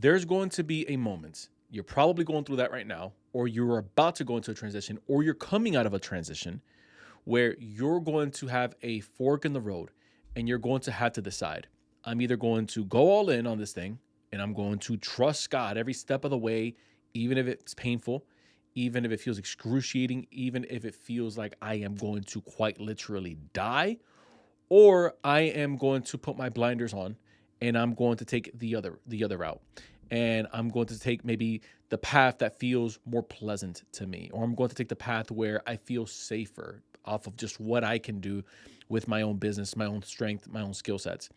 there's going to be a moment, you're probably going through that right now, or you're about to go into a transition, or you're coming out of a transition where you're going to have a fork in the road and you're going to have to decide, I'm either going to go all in on this thing and I'm going to trust God every step of the way, even if it's painful, even if it feels excruciating, even if it feels like I am going to quite literally die, or I am going to put my blinders on and I'm going to take the other route. And I'm going to take maybe the path that feels more pleasant to me, or I'm going to take the path where I feel safer off of just what I can do with my own business, my own strength, my own skill sets.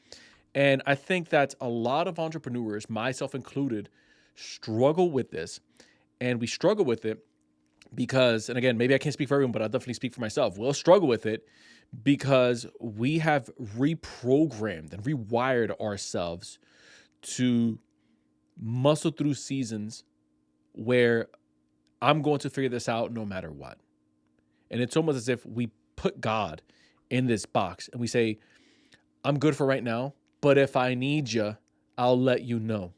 And I think that a lot of entrepreneurs, myself included, struggle with this. And we struggle with it because, and again, maybe I can't speak for everyone, but I'll definitely speak for myself. We'll struggle with it because we have reprogrammed and rewired ourselves to muscle through seasons where I'm going to figure this out no matter what. And it's almost as if we put God in this box and we say, I'm good for right now, but if I need you, I'll let you know.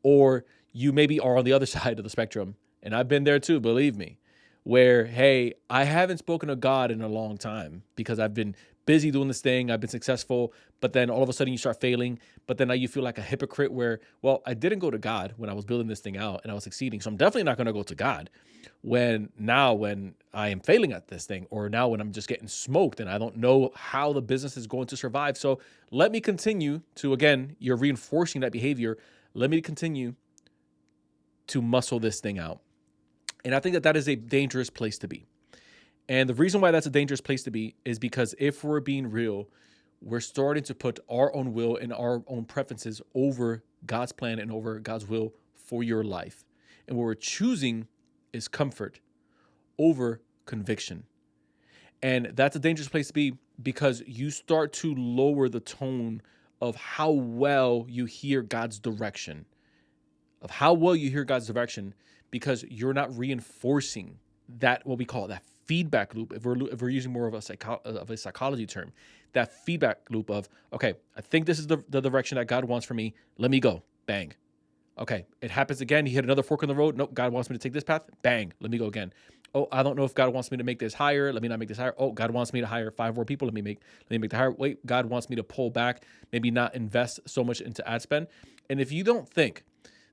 Or you maybe are on the other side of the spectrum, and I've been there too, believe me, where, hey, I haven't spoken to God in a long time because I've been busy doing this thing, I've been successful, but then all of a sudden you start failing, but then now you feel like a hypocrite where, well, I didn't go to God when I was building this thing out and I was succeeding, so I'm definitely not going to go to God when I am failing at this thing, or now when I'm just getting smoked and I don't know how the business is going to survive. So let me continue to, again, you're reinforcing that behavior. Let me continue to muscle this thing out. And I think that that is a dangerous place to be. And the reason why that's a dangerous place to be is because if we're being real, we're starting to put our own will and our own preferences over God's plan and over God's will for your life. And what we're choosing is comfort over conviction. And that's a dangerous place to be because you start to lower the tone of how well you hear God's direction, because you're not reinforcing that, what we call that feedback loop. If we're using more of a psychology term, that feedback loop of, okay, I think this is the direction that God wants for me. Let me go. Bang. Okay, it happens again. He hit another fork in the road. Nope, God wants me to take this path. Bang. Let me go again. Oh, I don't know if God wants me to make this higher. Let me not make this higher. Oh, God wants me to hire 5 more people. Let me make the higher. Wait, God wants me to pull back, maybe not invest so much into ad spend. And if you don't think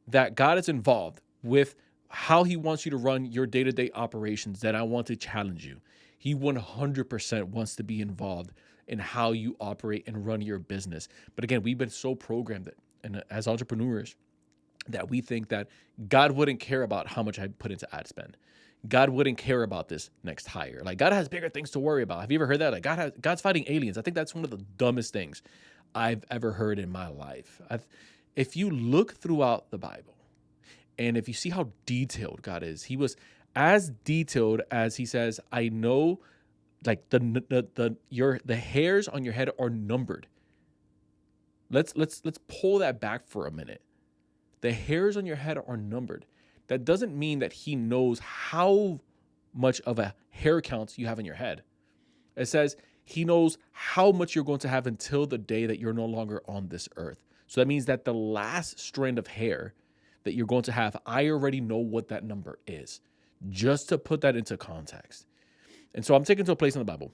that God is involved with how he wants you to run your day-to-day operations, then I want to challenge you. He 100% wants to be involved in how you operate and run your business. But again, we've been so programmed that, and as entrepreneurs, that we think that God wouldn't care about how much I put into ad spend. God wouldn't care about this next hire. Like, God has bigger things to worry about. Have you ever heard that? Like, God's fighting aliens. I think that's one of the dumbest things I've ever heard in my life. If you look throughout the Bible and if you see how detailed God is, he was as detailed as he says, I know, like the hairs on your head are numbered. Let's pull that back for a minute. The hairs on your head are numbered. That doesn't mean that he knows how much of a hair count you have in your head. It says he knows how much you're going to have until the day that you're no longer on this earth. So that means that the last strand of hair that you're going to have, I already know what that number is, just to put that into context. And so I'm taken to a place in the Bible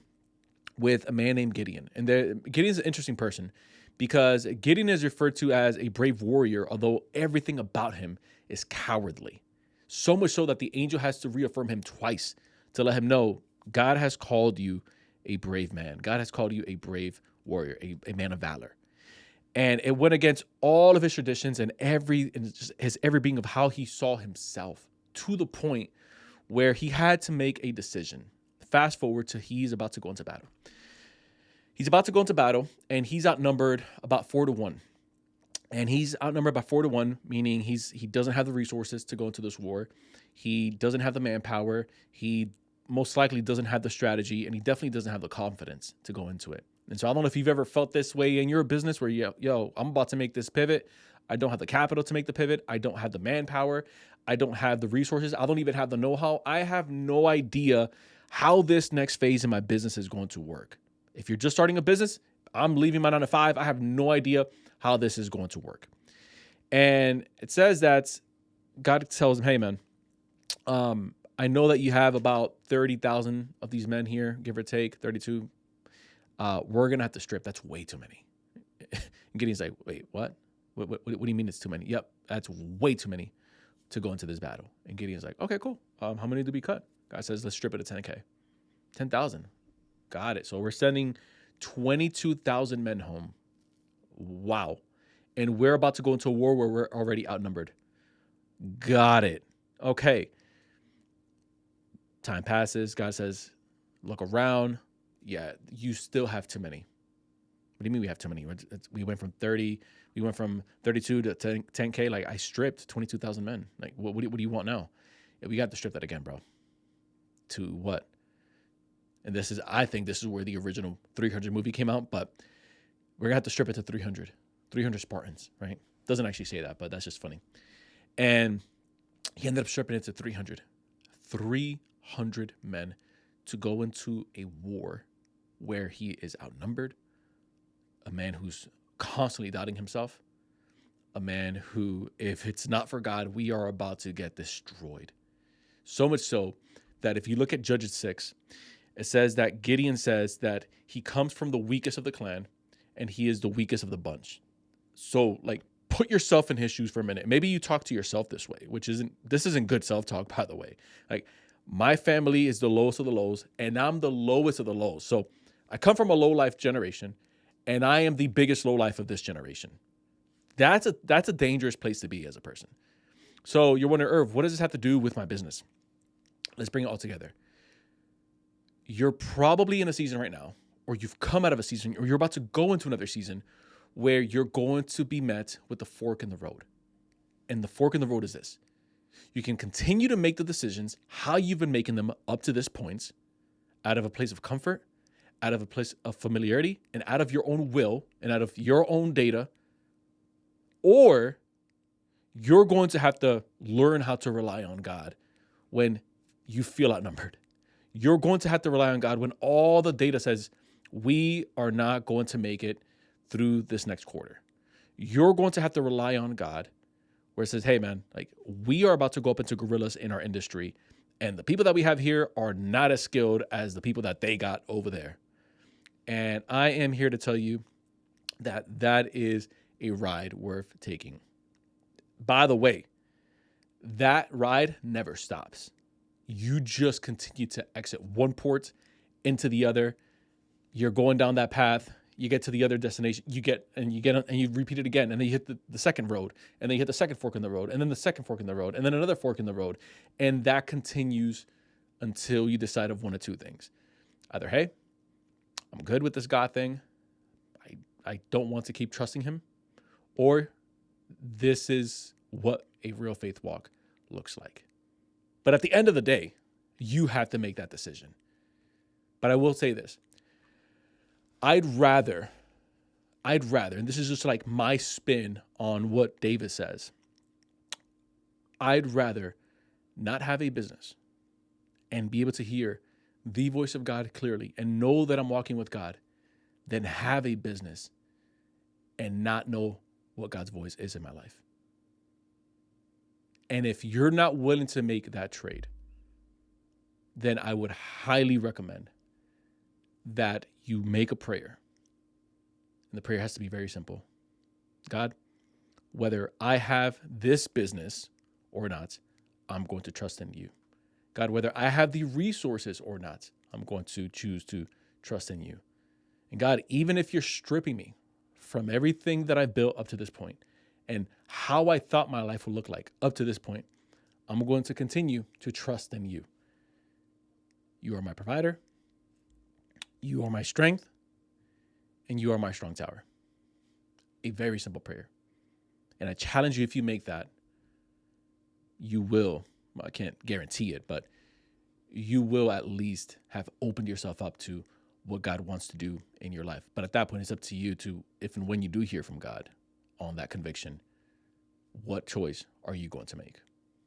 with a man named Gideon. And Gideon's an interesting person because Gideon is referred to as a brave warrior, although everything about him is cowardly. So much so that the angel has to reaffirm him twice to let him know God has called you a brave man. God has called you a brave warrior, a man of valor. And it went against all of his traditions and his every being of how he saw himself, to the point where he had to make a decision. Fast forward to he's about to go into battle. He's about to go into battle, and he's outnumbered about 4-1. And he's outnumbered by 4-1, meaning he doesn't have the resources to go into this war. He doesn't have the manpower. He most likely doesn't have the strategy, and he definitely doesn't have the confidence to go into it. And so I don't know if you've ever felt this way in your business where, I'm about to make this pivot. I don't have the capital to make the pivot. I don't have the manpower. I don't have the resources. I don't even have the know-how. I have no idea how this next phase in my business is going to work. If you're just starting a business, I'm leaving my 9 to 5. I have no idea how this is going to work. And it says that God tells him, hey, man, I know that you have about 30,000 of these men here, give or take, 32. We're going to have to strip. That's way too many. And Gideon's like, wait, what? What do you mean it's too many? Yep, that's way too many to go into this battle. And Gideon's like, okay, cool. How many do we cut? God says, let's strip it to 10K. 10,000. Got it. So we're sending 22,000 men home. Wow. And we're about to go into a war where we're already outnumbered. Got it. Okay. Time passes. God says, look around. Yeah, you still have too many. What do you mean we have too many? We went from 30, we went from 32 to 10K. Like, I stripped 22,000 men. Like, what do you want now? Yeah, we got to strip that again, bro. To what? And I think this is where the original 300 movie came out, but we're going to have to strip it to 300 Spartans, right? Doesn't actually say that, but that's just funny. And he ended up stripping it to 300 men to go into a war where he is outnumbered, a man who's constantly doubting himself, a man who, if it's not for God, we are about to get destroyed. So much so that if you look at Judges 6, it says that Gideon says that he comes from the weakest of the clan and he is the weakest of the bunch. So, like, put yourself in his shoes for a minute. Maybe you talk to yourself this way, this isn't good self-talk, by the way. Like, my family is the lowest of the lows and I'm the lowest of the lows. So I come from a low life generation and I am the biggest low life of this generation. That's a dangerous place to be as a person. So you're wondering, Irv, what does this have to do with my business? Let's bring it all together. You're probably in a season right now, or you've come out of a season, or you're about to go into another season where you're going to be met with the fork in the road. And the fork in the road is this. You can continue to make the decisions how you've been making them up to this point, out of a place of comfort, out of a place of familiarity, and out of your own will, and out of your own data, or you're going to have to learn how to rely on God when you feel outnumbered. You're going to have to rely on God when all the data says we are not going to make it through this next quarter. You're going to have to rely on God where it says, hey, man, like, we are about to go up into gorillas in our industry, and the people that we have here are not as skilled as the people that they got over there. And I am here to tell you that is a ride worth taking. By the way, that ride never stops. You just continue to exit one port into the other. You're going down that path. You get to the other destination. You repeat it again, and then you hit the second road, and then you hit the second fork in the road, and then the second fork in the road, and then another fork in the road, and that continues until you decide of one of two things: either, hey, I'm good with this God thing, I don't want to keep trusting Him, or this is what a real faith walk looks like. But at the end of the day, you have to make that decision. But I will say this. I'd rather, and this is just like my spin on what David says, I'd rather not have a business and be able to hear the voice of God clearly and know that I'm walking with God than have a business and not know what God's voice is in my life. And if you're not willing to make that trade, then I would highly recommend that you make a prayer. And the prayer has to be very simple. God, whether I have this business or not, I'm going to trust in you. God, whether I have the resources or not, I'm going to choose to trust in you. And God, even if you're stripping me from everything that I built up to this point and how I thought my life would look like up to this point, I'm going to continue to trust in you. You are my provider. You are my strength. And you are my strong tower. A very simple prayer. And I challenge you, if you make that, you will, well, I can't guarantee it, but you will at least have opened yourself up to what God wants to do in your life. But at that point, it's up to you to, if and when you do hear from God on that conviction, what choice are you going to make?